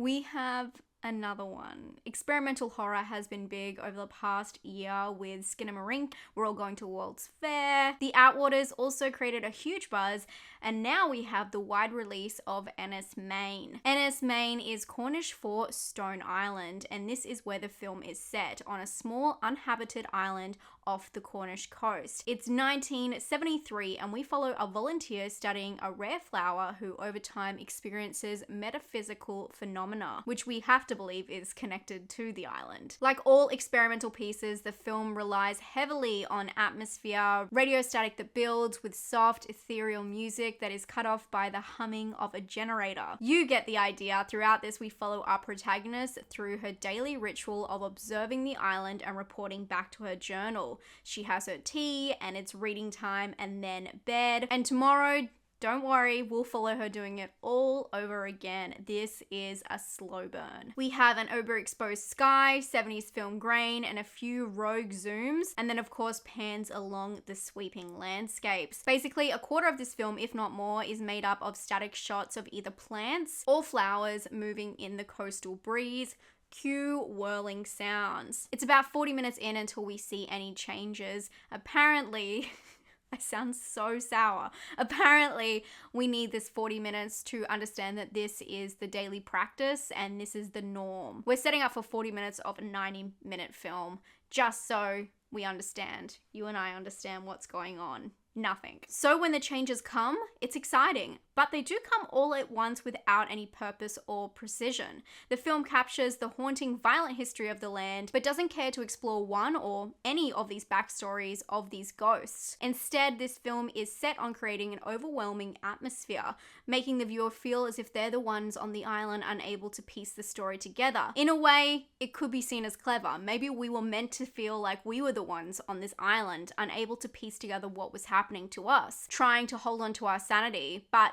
We have another one. Experimental horror has been big over the past year with Skinamarink, We're All Going to World's Fair. The Outwaters also created a huge buzz, and now we have the wide release of Enys, Maine. Enys, Maine is Cornish for Stone Island, and this is where the film is set, on a small uninhabited island off the Cornish coast. It's 1973, and we follow a volunteer studying a rare flower who over time experiences metaphysical phenomena, which we have to believe is connected to the island. Like all experimental pieces, the film relies heavily on atmosphere, radio static that builds with soft, ethereal music that is cut off by the humming of a generator. You get the idea. Throughout this, we follow our protagonist through her daily ritual of observing the island and reporting back to her journal. She has her tea, and it's reading time, and then bed. And tomorrow, don't worry, we'll follow her doing it all over again. This is a slow burn. We have an overexposed sky, 70s film grain, and a few rogue zooms, and then of course pans along the sweeping landscapes. Basically, a quarter of this film, if not more, is made up of static shots of either plants or flowers moving in the coastal breeze. Cue whirling sounds. It's about 40 minutes in until we see any changes. Apparently, I sound so sour. Apparently, we need this 40 minutes to understand that this is the daily practice and this is the norm. We're setting up for 40 minutes of a 90-minute film just so we understand. You and I understand what's going on. Nothing. So when the changes come, it's exciting, but they do come all at once without any purpose or precision. The film captures the haunting, violent history of the land, but doesn't care to explore one or any of these backstories of these ghosts. Instead, this film is set on creating an overwhelming atmosphere, making the viewer feel as if they're the ones on the island unable to piece the story together. In a way, it could be seen as clever. Maybe we were meant to feel like we were the ones on this island, unable to piece together what was happening to us, trying to hold on to our sanity, but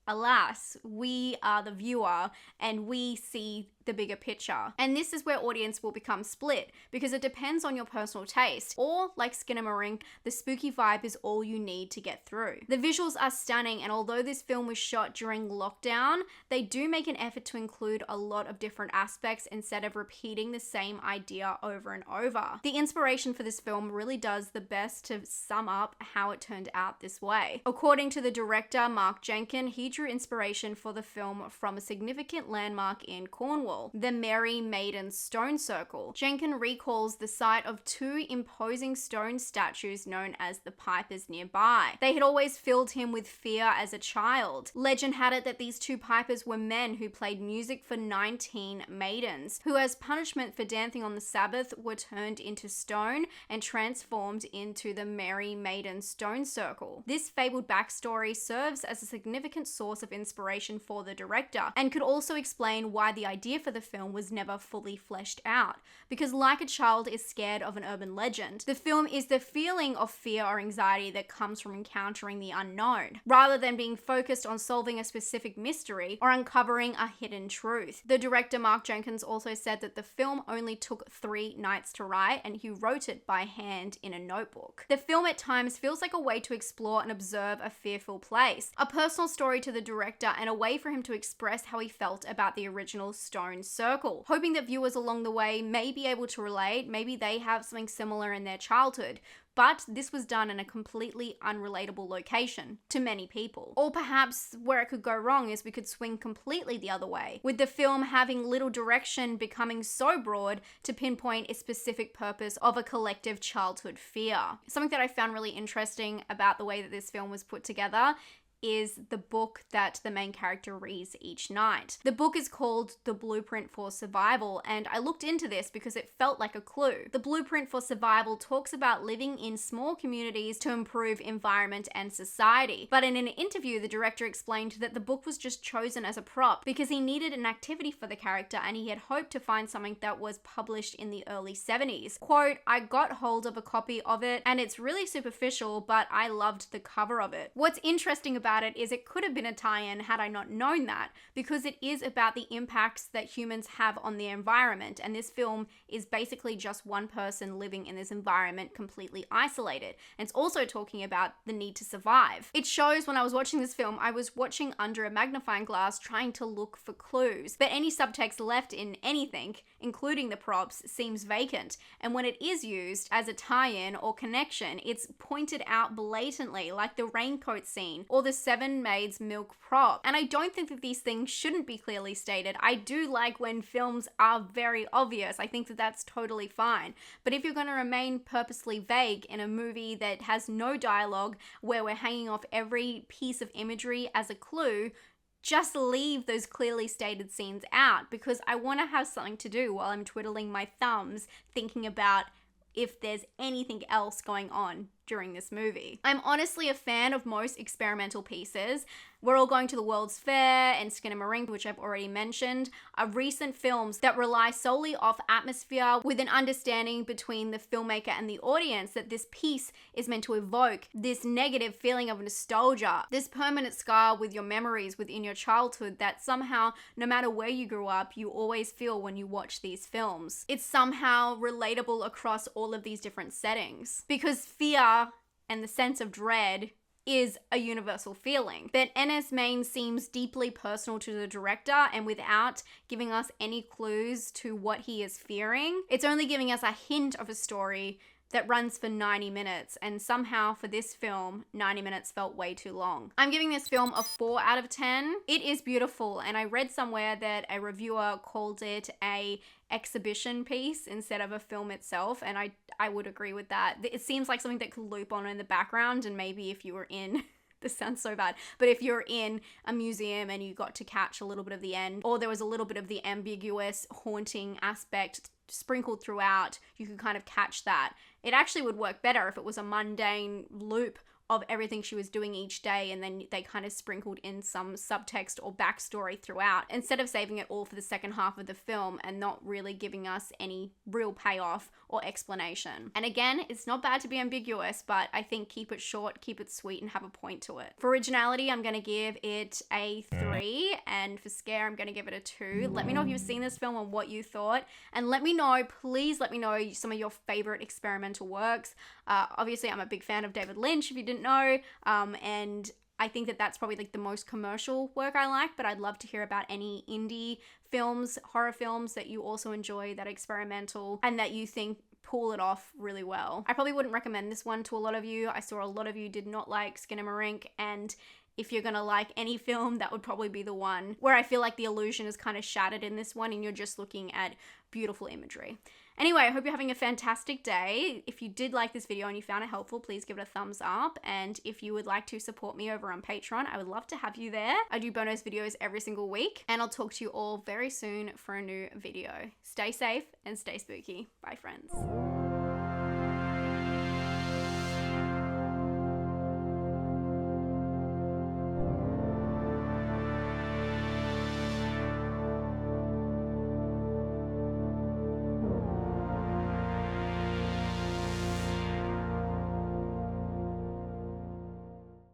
alas, we are the viewer and we see the bigger picture. And this is where audience will become split because it depends on your personal taste. Or, like Skinamarink, the spooky vibe is all you need to get through. The visuals are stunning, and although this film was shot during lockdown, they do make an effort to include a lot of different aspects instead of repeating the same idea over and over. The inspiration for this film really does the best to sum up how it turned out this way. According to the director, Mark Jenkins, he drew inspiration for the film from a significant landmark in Cornwall, the Merry Maiden Stone Circle. Jenkins recalls the sight of two imposing stone statues known as the Pipers nearby. They had always filled him with fear as a child. Legend had it that these two pipers were men who played music for 19 maidens, who as punishment for dancing on the Sabbath were turned into stone and transformed into the Merry Maiden Stone Circle. This fabled backstory serves as a significant source of inspiration for the director and could also explain why the idea for the film was never fully fleshed out. Because like a child is scared of an urban legend, the film is the feeling of fear or anxiety that comes from encountering the unknown, rather than being focused on solving a specific mystery or uncovering a hidden truth. The director Mark Jenkins also said that the film only took 3 nights to write, and he wrote it by hand in a notebook. The film at times feels like a way to explore and observe a fearful place, a personal story to the director and a way for him to express how he felt about the original Stone Circle, hoping that viewers along the way may be able to relate. Maybe they have something similar in their childhood. But this was done in a completely unrelatable location to many people. Or perhaps where it could go wrong is we could swing completely the other way, with the film having little direction becoming so broad to pinpoint a specific purpose of a collective childhood fear. Something that I found really interesting about the way that this film was put together is the book that the main character reads each night. The book is called The Blueprint for Survival, and I looked into this because it felt like a clue. The Blueprint for Survival talks about living in small communities to improve environment and society. But in an interview, the director explained that the book was just chosen as a prop because he needed an activity for the character and he had hoped to find something that was published in the early 70s. Quote, "I got hold of a copy of it and it's really superficial, but I loved the cover of it." What's interesting about about it is it could have been a tie-in had I not known that, because it is about the impacts that humans have on the environment, and this film is basically just one person living in this environment completely isolated. And it's also talking about the need to survive. It shows when I was watching this film, I was watching under a magnifying glass trying to look for clues, but any subtext left in anything, including the props, seems vacant. And when it is used as a tie-in or connection, it's pointed out blatantly, like the raincoat scene or the Seven Maids milk prop. And I don't think that these things shouldn't be clearly stated. I do like when films are very obvious. I think that that's totally fine. But if you're going to remain purposely vague in a movie that has no dialogue, where we're hanging off every piece of imagery as a clue, just leave those clearly stated scenes out, because I want to have something to do while I'm twiddling my thumbs thinking about if there's anything else going on during this movie. I'm honestly a fan of most experimental pieces. We're All Going to the World's Fair and Skinamarink, which I've already mentioned, are recent films that rely solely off atmosphere, with an understanding between the filmmaker and the audience that this piece is meant to evoke this negative feeling of nostalgia, this permanent scar with your memories within your childhood that somehow, no matter where you grew up, you always feel when you watch these films. It's somehow relatable across all of these different settings, because fear and the sense of dread is a universal feeling. But Enys seems deeply personal to the director, and without giving us any clues to what he is fearing, it's only giving us a hint of a story that runs for 90 minutes, and somehow for this film, 90 minutes felt way too long. I'm giving this film a 4 out of 10. It is beautiful, and I read somewhere that a reviewer called it a exhibition piece instead of a film itself, and I would agree with that. It seems like something that could loop on in the background, and maybe if you were in this sounds so bad, but if you're in a museum and you got to catch a little bit of the end, or there was a little bit of the ambiguous haunting aspect sprinkled throughout, you could kind of catch that. It actually would work better if it was a mundane loop of everything she was doing each day, and then they kind of sprinkled in some subtext or backstory throughout, instead of saving it all for the second half of the film and not really giving us any real payoff or explanation. And again, it's not bad to be ambiguous, but I think keep it short, keep it sweet, and have a point to it. For originality, I'm going to give it a 3, and for scare, I'm going to give it a 2. Let me know if you've seen this film and what you thought, and let me know, please let me know some of your favorite experimental works. Obviously, I'm a big fan of David Lynch, if you didn't know, and I think that that's probably like the most commercial work I like, but I'd love to hear about any indie films, horror films that you also enjoy, that are experimental, and that you think pull it off really well. I probably wouldn't recommend this one to a lot of you. I saw a lot of you did not like Skinamarink, and if you're gonna like any film, that would probably be the one where I feel like the illusion is kind of shattered in this one and you're just looking at beautiful imagery. Anyway, I hope you're having a fantastic day. If you did like this video and you found it helpful, please give it a thumbs up. And if you would like to support me over on Patreon, I would love to have you there. I do bonus videos every single week, and I'll talk to you all very soon for a new video. Stay safe and stay spooky. Bye, friends.